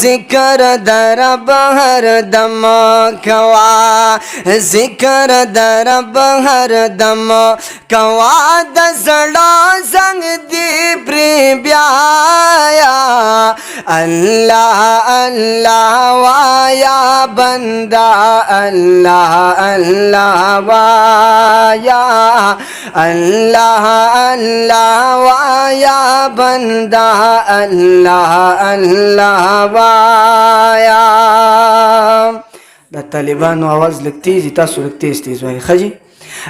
ذکر در رب ہر دم کوا ذکر در رب ہر دم کوا دزڑا زنگ دی پری بیایا اللہ اللہ وایا بندہ اللہ اللہ وایا اللہ اللہ وایا بندہ اللہ اللہ وایا. دا طالبانو آواز لگ تیزی تاسو لگ تیز وائی خجی.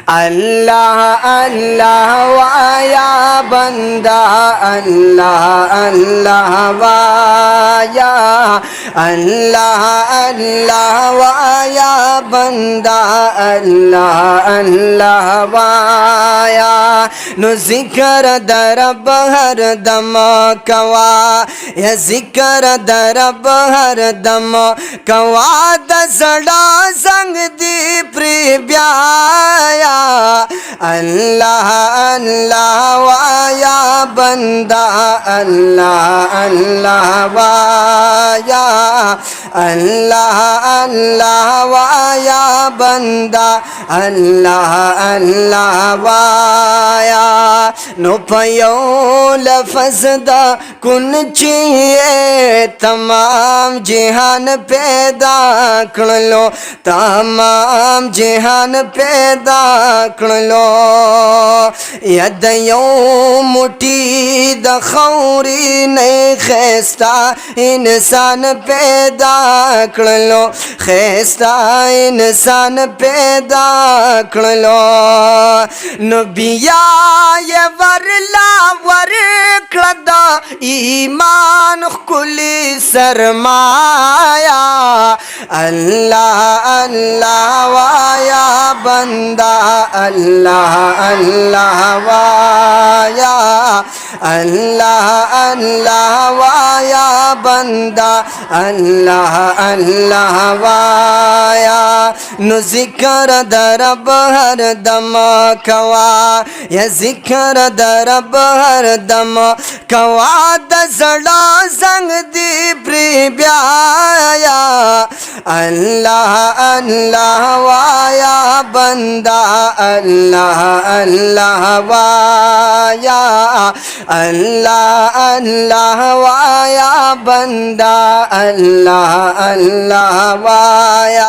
اللہ اللہ وایا بندہ اللہ اللہ وایا اللہ اللہ وایا بندہ اللہ اللہ وایا. نو ذکر در رب ہر دم کوا یا ذکر در رب ہر دم کوا دزڑا زنگ دی پری بیایا اللہ اللہ وایا بندہ اللہ اللہ وایا اللہ اللہ وایا بندہ اللہ اللہ وایا. نو پیو لفظ دا کن چیئے تمام جہان پیدا کرلو تمام جہان پیدا کرلو ید یو مٹی دا خوری نئی خیستا انسان پیدا کرلو خیستا انسان پیدا کرلو. نبیا یہ ورلا ورکلدا ایمان کلی سرمایا اللہ اللہ وایا بندہ اللہ اللہ وایا اللہ اللہ وایا بندہ اللہ اللہ وایا. نو ذکر در رب ہر دم کوا یا ذکر در رب ہر دم کوا دزڑا زنگ دی پری بیایا اللہ اللہ وایا بندہ اللہ اللہ وایا اللہ اللہ وایا بندہ اللہ اللہ وایا.